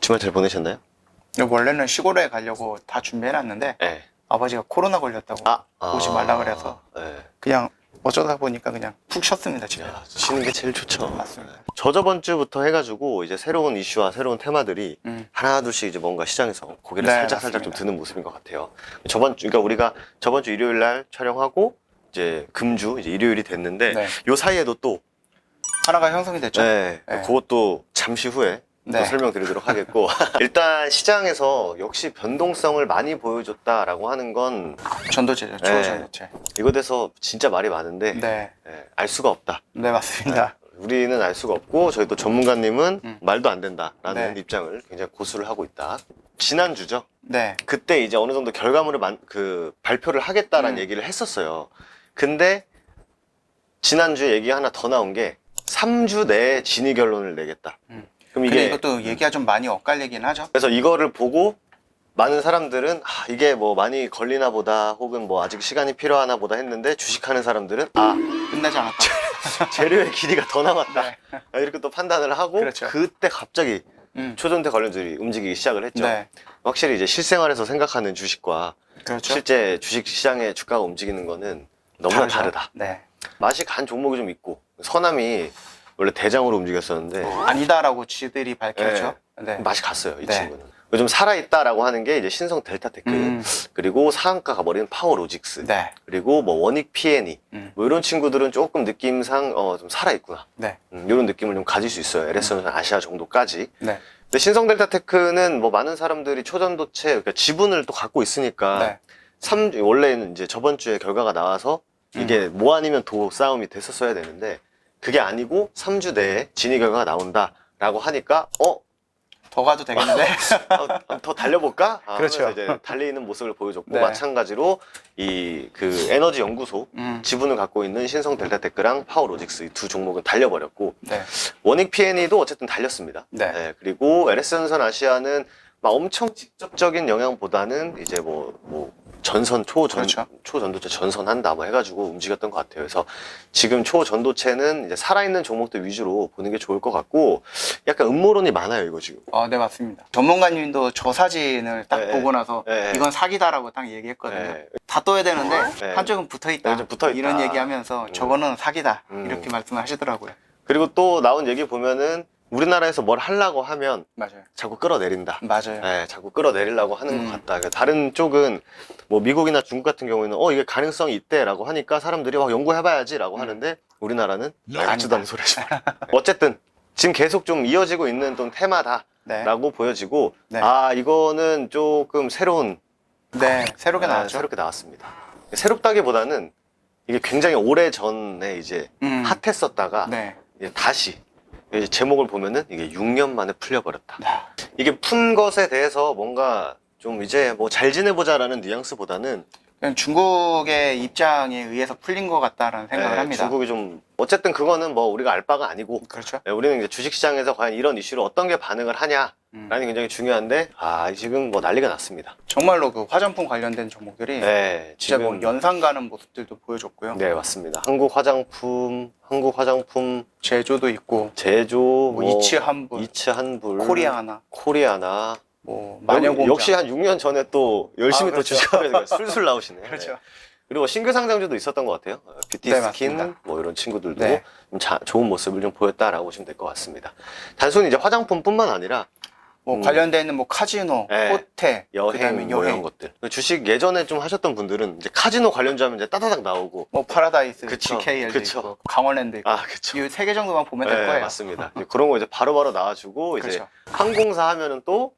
주말 잘 보내셨나요? 원래는 시골에 가려고 다 준비해놨는데 네. 아버지가 코로나 걸렸다고 오지 말라 그래서 네. 그냥 어쩌다 보니까 그냥 푹 쉬었습니다 집에. 야, 쉬는 게 제일 좋죠. 맞습니다. 저번 주부터 해가지고 이제 새로운 이슈와 새로운 테마들이 하나 둘씩 이제 뭔가 시장에서 고개를 네, 살짝 좀 맞습니다. 드는 모습인 것 같아요. 그러니까 우리가 저번 주 일요일 날 촬영하고 이제 금주 이제 일요일이 됐는데 네. 요 사이에도 또 하나가 형성이 됐죠. 네, 네. 그것도 잠시 후에 네. 또 설명드리도록 하겠고 일단 시장에서 역시 변동성을 많이 보여줬다라고 하는 건 전도체죠. 네. 초전도체. 이거 돼서 진짜 말이 많은데 네. 알 수가 없다. 네 맞습니다. 우리는 알 수가 없고 저희 또 전문가님은 말도 안 된다라는 네. 입장을 굉장히 고수를 하고 있다. 지난주죠. 네. 그때 이제 어느 정도 결과물을 발표를 하겠다라는 얘기를 했었어요. 근데 지난주에 얘기 하나 더 나온 게 3주 내에 진위 결론을 내겠다. 그럼 근데 이게 이것도 얘기가 좀 많이 엇갈리긴 하죠. 그래서 이거를 보고 많은 사람들은 이게 뭐 많이 걸리나 보다 혹은 뭐 아직 시간이 필요하나 보다 했는데 주식하는 사람들은 끝나지 않았다. 재료의 길이가 더 남았다. 네. 이렇게 또 판단을 하고 그렇죠. 그때 갑자기 초전대 관련주들이 움직이기 시작을 했죠. 네. 확실히 이제 실생활에서 생각하는 주식과 그렇죠. 실제 주식 시장의 주가가 움직이는 거는 너무나 다르죠. 다르다. 네. 맛이 간 종목이 좀 있고 서남이 원래 대장으로 움직였었는데 아니다라고 지들이 밝혔죠. 네. 맛이 갔어요. 이 네. 친구는. 요즘 살아있다라고 하는 게 이제 신성 델타테크 그리고 상한가 가버리는 파워로직스 네. 그리고 뭐 원익 P&E 뭐 이런 친구들은 조금 느낌상 좀 살아있구나. 네. 이런 느낌을 좀 가질 수 있어요. LS는 아시아 정도까지. 네. 근데 신성델타테크는 뭐 많은 사람들이 초전도체, 그러니까 지분을 또 갖고 있으니까 네. 원래는 이제 저번 주에 결과가 나와서 이게 뭐 아니면 도 싸움이 됐었어야 되는데 그게 아니고 3주 내에 진위 결과가 나온다라고 하니까 더 가도 되겠는데? 더 달려볼까? 그렇죠. 하면서 이제 달리는 모습을 보여줬고 네. 마찬가지로 이 그 에너지 연구소 지분을 갖고 있는 신성델타테크랑 파워로직스 이 두 종목은 달려버렸고 네. 원익 P&E도 어쨌든 달렸습니다. 네. 그리고 LS전선 아시아는 막 엄청 직접적인 영향보다는 이제 뭐 그렇죠. 초전도체 전선한다 뭐 해가지고 움직였던 것 같아요. 그래서 지금 초전도체는 이제 살아있는 종목들 위주로 보는 게 좋을 것 같고 약간 음모론이 많아요, 이거 지금. 네, 맞습니다. 전문가님도 저 사진을 딱 네, 보고 나서 네. 이건 사기다라고 딱 얘기했거든요. 네. 다 떠야 되는데 네. 한쪽은 붙어있다. 네, 좀 붙어있다. 이런 얘기하면서 저거는 사기다. 이렇게 말씀을 하시더라고요. 그리고 또 나온 얘기 보면은 우리나라에서 뭘 하려고 하면 맞아요. 자꾸 끌어내린다. 맞아요. 자꾸 끌어내리려고 하는 것 같다. 그러니까 다른 쪽은 뭐 미국이나 중국 같은 경우에는 이게 가능성이 있대라고 하니까 사람들이 연구해봐야지라고 하는데 우리나라는 알지도 않는 소리 하지 마라. 어쨌든 지금 계속 좀 이어지고 있는 좀 테마다라고 보여지고 네. 이거는 조금 새로운 네, 새롭게 나왔죠. 새롭게 나왔습니다. 새롭다기보다는 이게 굉장히 오래 전에 이제 핫했었다가 네. 이제 다시 이제 제목을 보면은 이게 6년 만에 풀려버렸다. 네. 이게 푼 것에 대해서 뭔가 좀 이제 뭐 잘 지내보자라는 뉘앙스보다는 그냥 중국의 입장에 의해서 풀린 것 같다라는 생각을 합니다. 중국이 좀 어쨌든 그거는 뭐 우리가 알 바가 아니고 그렇죠. 우리는 이제 주식시장에서 과연 이런 이슈로 어떤 게 반응을 하냐라는 게 굉장히 중요한데 지금 뭐 난리가 났습니다. 정말로 그 화장품 관련된 종목들이 진짜 뭐 연상 가는 모습들도 보여줬고요. 네, 맞습니다. 한국 화장품 제조도 있고 제조 뭐 이츠한불 코리아나 뭐 마녀공장 역시 한 6년 전에 또 열심히 그렇죠. 또 주식하면서 술술 나오시네. 그렇죠. 그리고 신규 상장주도 있었던 것 같아요. 뷰티 네, 스킨 맞습니다. 뭐 이런 친구들도 네. 좀 좋은 모습을 좀 보였다라고 보시면 될 것 같습니다. 단순히 이제 화장품뿐만 아니라 뭐 관련돼 있는 뭐 카지노, 호텔, 그다음에 뭐 이런 것들. 주식 예전에 좀 하셨던 분들은 이제 카지노 관련주하면 이제 따다닥 나오고 뭐 파라다이스, 그쵸. GKL도 그쵸. 있고 강원랜드 있고 그쵸. 이 세 개 정도만 보면 될 거예요. 맞습니다. 그런 거 이제 바로바로 나와주고 이제 그렇죠. 항공사 하면은 또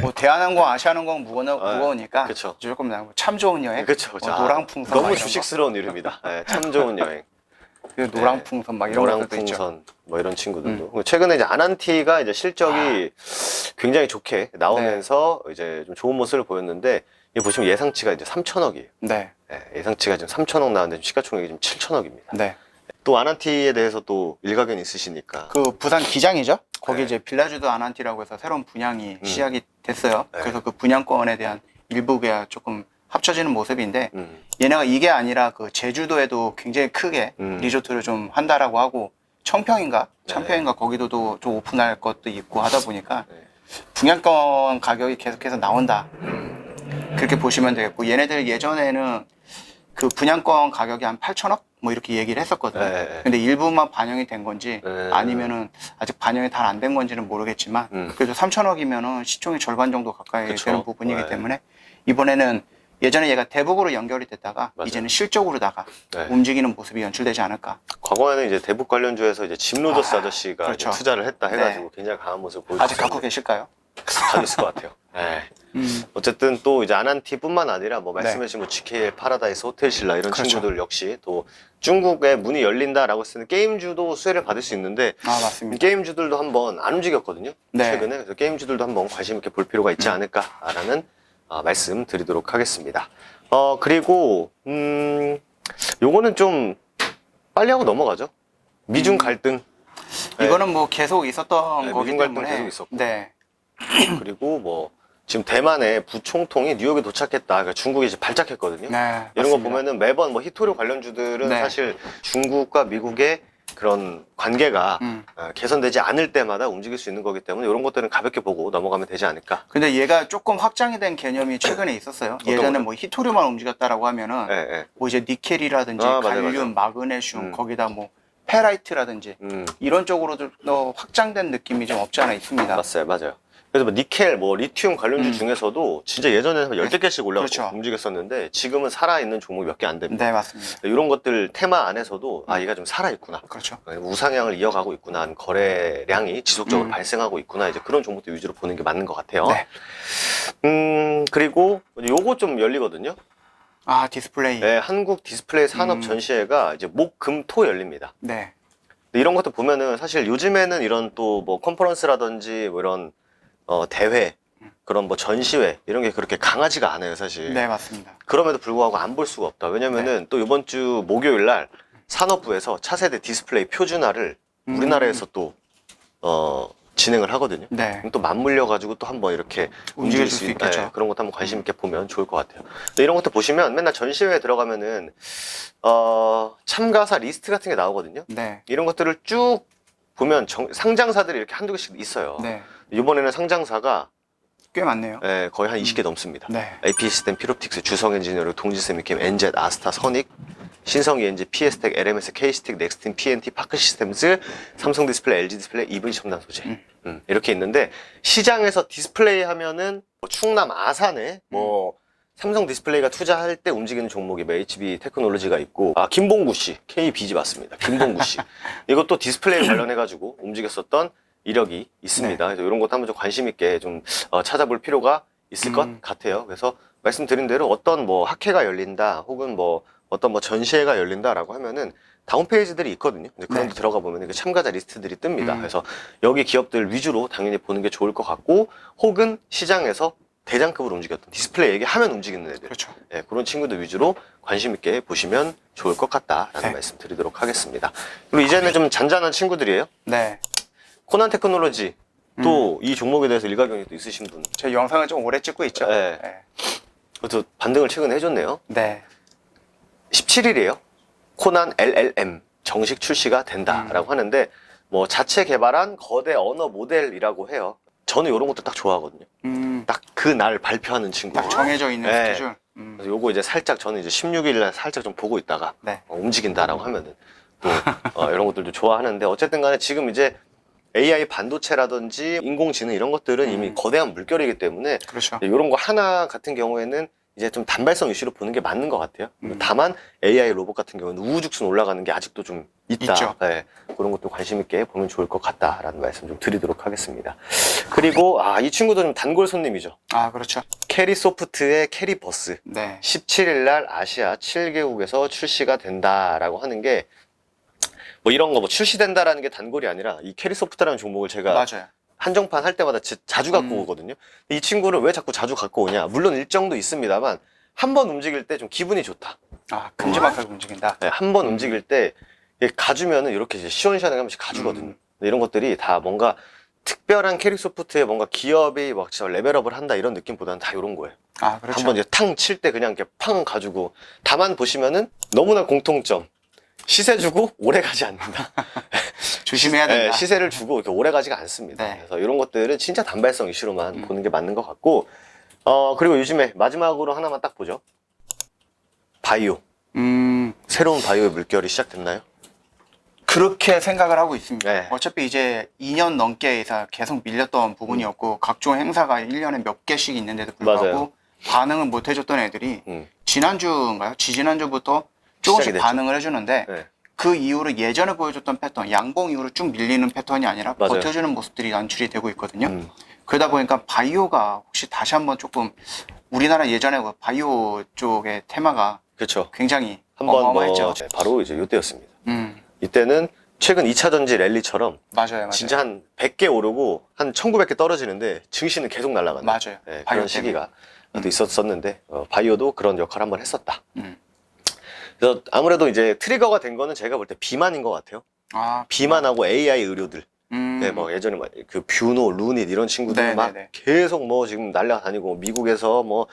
뭐 대한항공, 아시아항공 무거우니까 그쵸. 조금 참 좋은 여행. 그쵸. 노랑풍선 너무 막 이런 주식스러운 이름이다. 참 좋은 여행. 거. 노랑풍선 막 이런 것들도 있죠. 노랑풍선 뭐 이런 친구들도 최근에 이제 아난티가 이제 실적이 굉장히 좋게 나오면서 이제 좀 좋은 모습을 보였는데 이 보시면 예상치가 이제 3천억이에요. 네. 예상치가 지금 3천억 나왔는데 시가총액이 지금 7천억입니다. 네. 또 아난티에 대해서 또 일가견 있으시니까 그 부산 기장이죠. 거기 네. 이제 빌라주드 아난티라고 해서 새로운 분양이 시작이 됐어요. 네. 그래서 그 분양권에 대한 일부가 조금 합쳐지는 모습인데 얘네가 이게 아니라 그 제주도에도 굉장히 크게 리조트를 좀 한다라고 하고 청평인가 거기도도 좀 오픈할 것도 있고 하다 보니까 분양권 가격이 계속해서 나온다. 그렇게 보시면 되겠고, 얘네들 예전에는 그 분양권 가격이 한 8천억? 뭐 이렇게 얘기를 했었거든요. 네. 근데 일부만 반영이 된 건지 네. 아니면은 아직 반영이 잘 안 된 건지는 모르겠지만 그래도 3천억이면은 시총의 절반 정도 가까이 그쵸. 되는 부분이기 네. 때문에 이번에는 예전에 얘가 대북으로 연결이 됐다가 맞아요. 이제는 실적으로다가 네. 움직이는 모습이 연출되지 않을까. 과거에는 이제 대북 관련주에서 이제 짐로저스 아저씨가 그렇죠. 이제 투자를 했다 해가지고 네. 굉장히 강한 모습을 보여줬어요. 아직 갖고 계실까요? 가고 있을 것 같아요. 네. 어쨌든 또 이제 아난티뿐만 아니라 뭐 말씀해주신 뭐 GKL 파라다이스 호텔신라 이런 그렇죠. 친구들 역시 또 중국에 문이 열린다라고 쓰는 게임주도 수혜를 받을 수 있는데 아, 맞습니다. 게임주들도 한번 안 움직였거든요. 네. 최근에. 그래서 게임주들도 한번 관심 있게 볼 필요가 있지 않을까라는 말씀 드리도록 하겠습니다. 그리고 요거는 좀 빨리 하고 넘어가죠. 미중 갈등. 이거는 뭐 계속 있었던 네, 거기 미중 갈등 때문에. 계속 있었고. 네. 그리고 뭐 지금 대만의 부총통이 뉴욕에 도착했다. 그러니까 중국이 이제 발작했거든요. 네. 이런 거 맞습니다. 보면은 매번 뭐 히토류 관련주들은 네. 사실 중국과 미국의 그런 관계가 개선되지 않을 때마다 움직일 수 있는 거기 때문에 이런 것들은 가볍게 보고 넘어가면 되지 않을까. 근데 얘가 조금 확장이 된 개념이 최근에 있었어요. 예전에 거죠? 뭐 히토류만 움직였다라고 하면은 예, 예. 뭐 이제 니켈이라든지 아, 맞아요, 갈륨, 맞아요. 마그네슘, 거기다 뭐 페라이트라든지 이런 쪽으로도 더 확장된 느낌이 좀 없지 않아 있습니다. 맞아요. 그래서 뭐 니켈, 뭐 리튬 관련주 중에서도 진짜 예전에는 10개 개씩 올라가고 그렇죠. 움직였었는데 지금은 살아있는 종목이 몇 개 안 됩니다. 네, 맞습니다. 이런 것들 테마 안에서도 얘가 좀 살아있구나. 그렇죠. 우상향을 이어가고 있구나. 거래량이 지속적으로 발생하고 있구나. 이제 그런 종목들 위주로 보는 게 맞는 것 같아요. 네. 그리고 요거 좀 열리거든요. 아, 디스플레이. 네, 한국 디스플레이 산업 전시회가 이제 목, 금, 토 열립니다. 네. 근데 이런 것도 보면은 사실 요즘에는 이런 또 뭐 컨퍼런스라든지 뭐 이런 대회, 그런 뭐 전시회 이런 게 그렇게 강하지가 않아요, 사실. 네, 맞습니다. 그럼에도 불구하고 안 볼 수가 없다. 왜냐면은 또 이번 주 목요일 날 산업부에서 차세대 디스플레이 표준화를 우리나라에서 또 진행을 하거든요. 네. 그럼 또 맞물려 가지고 또 한번 이렇게 움직일 수 있겠죠. 네, 그런 것도 한번 관심 있게 보면 좋을 것 같아요. 근데 이런 것도 보시면 맨날 전시회에 들어가면은 참가사 리스트 같은 게 나오거든요. 네. 이런 것들을 쭉 보면 상장사들이 이렇게 한두 개씩 있어요. 네. 이번에는 상장사가 꽤 많네요. 거의 한 20개 넘습니다. 네. AP 시스템, 피롭틱스, 주성 엔지니어링, 동지세미캠, 엔젯, 아스타, 선익, 신성이 엔지, PS텍, LMS, K스텍, 넥스틴, PNT, 파크 시스템즈, 삼성 디스플레이, LG 디스플레이, EV 첨단 소재. 이렇게 있는데 시장에서 디스플레이 하면은 뭐 충남 아산에 뭐 삼성 디스플레이가 투자할 때 움직이는 종목이 뭐 HB 테크놀로지가 있고 김봉구 씨, KBG 맞습니다. 김봉구 씨. 이것도 디스플레이 관련해가지고 움직였었던 이력이 있습니다. 그래서 이런 것도 한번 좀 관심 있게 좀 찾아볼 필요가 있을 것 같아요. 그래서 말씀드린 대로 어떤 뭐 학회가 열린다, 혹은 뭐 어떤 뭐 전시회가 열린다라고 하면은 다운 페이지들이 있거든요. 근데 그런 데 들어가 보면 그 참가자 리스트들이 뜹니다. 그래서 여기 기업들 위주로 당연히 보는 게 좋을 것 같고, 혹은 시장에서 대장급으로 움직였던 디스플레이 얘기하면 움직이는 애들, 그렇죠. 네, 그런 친구들 위주로 관심 있게 보시면 좋을 것 같다라는 네. 말씀 드리도록 하겠습니다. 그리고 이제는 좀 잔잔한 친구들이에요. 네. 코난 테크놀로지, 또 이 종목에 대해서 일가견이 또 있으신 분. 제 영상을 좀 오래 찍고 있죠. 네. 네. 또 반등을 최근에 해줬네요. 네. 17일이에요. 코난 LLM 정식 출시가 된다라고 하는데, 뭐 자체 개발한 거대 언어 모델이라고 해요. 저는 이런 것도 딱 좋아하거든요. 딱 그 날 발표하는 친구. 딱 정해져 있는 네. 스케줄. 그래서 요거 이제 살짝 저는 이제 16일 날 살짝 좀 보고 있다가 네. 움직인다라고 하면은 또 이런 것들도 좋아하는데, 어쨌든 간에 지금 이제 AI 반도체라든지 인공지능 이런 것들은 이미 거대한 물결이기 때문에 그렇죠. 이런 거 하나 같은 경우에는 이제 좀 단발성 이슈로 보는 게 맞는 것 같아요. 다만 AI 로봇 같은 경우는 우후죽순 올라가는 게 아직도 좀 있다. 있죠. 네, 그런 것도 관심 있게 보면 좋을 것 같다라는 말씀 좀 드리도록 하겠습니다. 그리고 이 친구도 좀 단골 손님이죠. 아, 그렇죠. 캐리소프트의 캐리버스. 네. 17일 날 아시아 7개국에서 출시가 된다라고 하는 게, 뭐 이런 거 뭐 출시된다라는 게 단골이 아니라 이 캐리소프트라는 종목을 제가 맞아요. 한정판 할 때마다 자주 갖고 오거든요. 이 친구를 왜 자꾸 자주 갖고 오냐? 물론 일정도 있습니다만 한 번 움직일 때 좀 기분이 좋다. 아, 큼지막하게 움직인다. 네, 한 번 움직일 때 가주면은 이렇게 이제 시원시원하게 한 번씩 가주거든요. 근데 이런 것들이 다 뭔가 특별한 캐리소프트의 뭔가 기업이 막 진짜 레벨업을 한다 이런 느낌보다는 다 이런 거예요. 아, 그렇죠. 한번 이제 탕 칠 때 그냥 이렇게 팡 가지고, 다만 보시면은 너무나 공통점. 시세 주고 오래 가지 않는다. 조심해야 된다. 시세를 주고 이렇게 오래 가지가 않습니다. 네. 그래서 이런 것들은 진짜 단발성 이슈로만 보는 게 맞는 것 같고, 그리고 요즘에 마지막으로 하나만 딱 보죠. 바이오. 새로운 바이오의 물결이 시작됐나요? 그렇게 생각을 하고 있습니다. 네. 어차피 이제 2년 넘게 계속 밀렸던 부분이었고 각종 행사가 1년에 몇 개씩 있는데도 불구하고 맞아요. 반응을 못 해줬던 애들이 음. 지난주인가요? 지지난주부터 조금씩 시작이 됐죠. 반응을 해주는데 네. 그 이후로 예전에 보여줬던 패턴, 양봉 이후로 쭉 밀리는 패턴이 아니라 맞아요. 버텨주는 모습들이 연출이 되고 있거든요. 음. 그러다 보니까 바이오가 혹시 다시 한번 조금 우리나라 예전에 그 바이오 쪽의 테마가 그렇죠. 굉장히 한번 어마어마했죠. 바로 이제 이때였습니다. 음, 이때는 최근 2차 전지 랠리처럼 맞아요. 진짜 한 100개 오르고 한 1900개 떨어지는데 증시는 계속 날아가는 맞아요. 네, 바이오 그런 시기가 또 있었었는데 바이오도 그런 역할을 한번 했었다. 음. 그래서 아무래도 이제 트리거가 된 거는 제가 볼 때 비만인 것 같아요. 아, 비만하고 AI 의료들. 음. 네, 뭐 예전에 그 뷰노, 루닛 이런 친구들 막 네네네. 계속 뭐 지금 날라다니고 미국에서 뭐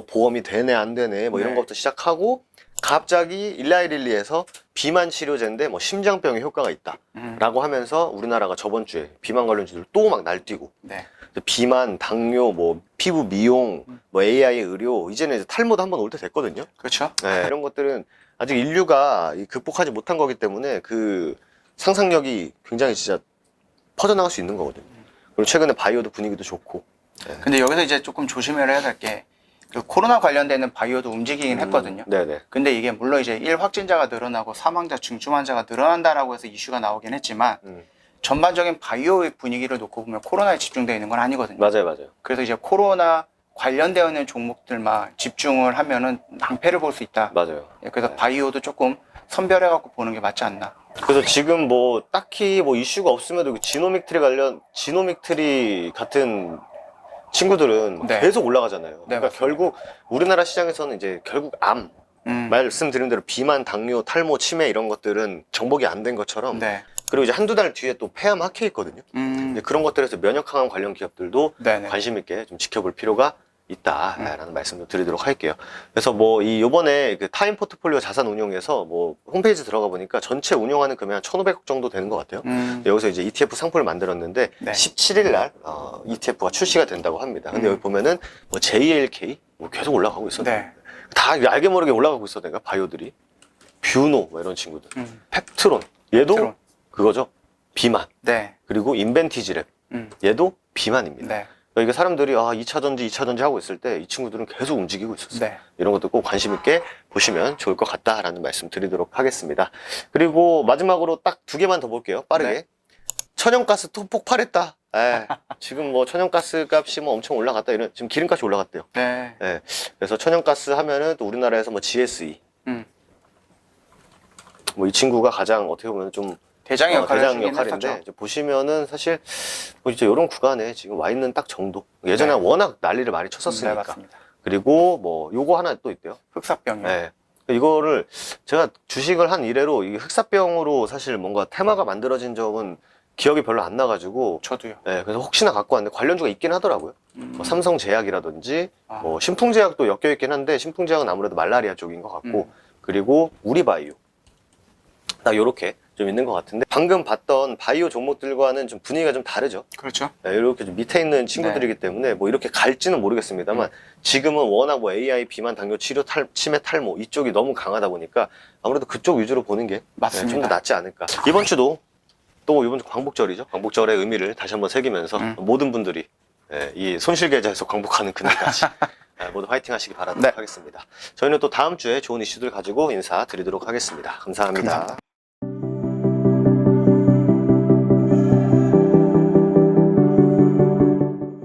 보험이 되네 안 되네 뭐 이런 네. 것부터 시작하고 갑자기 일라이릴리에서 비만 치료제인데 뭐 심장병에 효과가 있다라고 하면서 우리나라가 저번 주에 비만 관련주들 또 막 날뛰고 네. 비만, 당뇨, 뭐 피부 미용, 뭐 AI 의료 이제는 이제 탈모도 한번 올 때 됐거든요. 그렇죠. 네, 이런 것들은 아직 인류가 극복하지 못한 거기 때문에 그 상상력이 굉장히 진짜 퍼져나갈 수 있는 거거든요. 그리고 최근에 바이오도 분위기도 좋고. 근데 여기서 이제 조금 조심을 해야 될 게 그 코로나 관련되는 바이오도 움직이긴 했거든요. 네네. 근데 이게 물론 이제 1 확진자가 늘어나고 사망자, 중증 환자가 늘어난다라고 해서 이슈가 나오긴 했지만 전반적인 바이오의 분위기를 놓고 보면 코로나에 집중되어 있는 건 아니거든요. 맞아요, 맞아요. 그래서 이제 코로나 관련되어 있는 종목들만 집중을 하면은 낭패를 볼 수 있다. 맞아요. 그래서 바이오도 조금 선별해갖고 보는 게 맞지 않나. 그래서 지금 뭐 딱히 뭐 이슈가 없음에도 지노믹 트리 같은 친구들은 네. 계속 올라가잖아요. 네, 그러니까 맞습니다. 결국 우리나라 시장에서는 이제 결국 말씀드린 대로 비만, 당뇨, 탈모, 치매 이런 것들은 정복이 안 된 것처럼 네. 그리고 이제 한두 달 뒤에 또 폐암 학회 있거든요. 이제 그런 것들에서 면역 항암 관련 기업들도 네네. 관심 있게 좀 지켜볼 필요가 있다라는 말씀을 드리도록 할게요. 그래서 뭐 요번에 그 타임 포트폴리오 자산 운용에서 뭐 홈페이지 들어가 보니까 전체 운용하는 금액 한 1,500억 정도 되는 것 같아요. 여기서 이제 ETF 상품을 만들었는데 네. 17일 날 ETF가 출시가 된다고 합니다. 근데 여기 보면은 뭐 JLK 뭐 계속 올라가고 있었네. 네. 다 알게 모르게 올라가고 있었다니까 바이오들이. 뷰노 뭐 이런 친구들. 펩트론 얘도 펩트론. 그거죠. 비만. 네. 그리고 인벤티지랩 얘도 비만입니다. 네. 그러니까 사람들이 2차 전지 하고 있을 때 이 친구들은 계속 움직이고 있었어요. 네. 이런 것도 꼭 관심 있게 보시면 좋을 것 같다라는 말씀 드리도록 하겠습니다. 그리고 마지막으로 딱 2개만 더 볼게요. 빠르게. 네. 천연가스 또 폭발했다. 지금 뭐 천연가스 값이 뭐 엄청 올라갔다. 지금 기름값이 올라갔대요. 네. 그래서 천연가스 하면은 또 우리나라에서 뭐 GSE. 뭐 이 친구가 가장 어떻게 보면 좀 대장 역할을 대장 해주긴 역할인데 했었죠. 이제 보시면은 사실 뭐 이제 이런 구간에 지금 와 있는 딱 정도. 예전에 네. 워낙 난리를 많이 네, 쳤었으니까. 맞습니다. 그리고 뭐 요거 하나 또 있대요. 흑사병이요. 네. 이거를 제가 주식을 한 이래로 이 흑사병으로 사실 뭔가 테마가 만들어진 적은 기억이 별로 안 나가지고. 저도요. 그래서 혹시나 갖고 왔는데 관련주가 있긴 하더라고요. 뭐 삼성제약이라든지 뭐 신풍제약도 엮여 있긴 한데 신풍제약은 아무래도 말라리아 쪽인 것 같고 그리고 우리바이오. 딱 요렇게 좀 있는 것 같은데 방금 봤던 바이오 종목들과는 좀 분위기가 좀 다르죠. 그렇죠. 이렇게 좀 밑에 있는 친구들이기 때문에 뭐 이렇게 갈지는 모르겠습니다만 지금은 워낙 뭐 AI, 비만, 당뇨, 치료, 치매, 탈모 이쪽이 너무 강하다 보니까 아무래도 그쪽 위주로 보는 게 맞습니다. 좀 더 낫지 않을까. 이번 주도 또 이번 주 광복절이죠. 광복절의 의미를 다시 한번 새기면서 모든 분들이 이 손실계좌에서 광복하는 그날까지 모두 화이팅 하시기 바라도록 하겠습니다. 저희는 또 다음 주에 좋은 이슈들 가지고 인사드리도록 하겠습니다. 감사합니다. 감사합니다.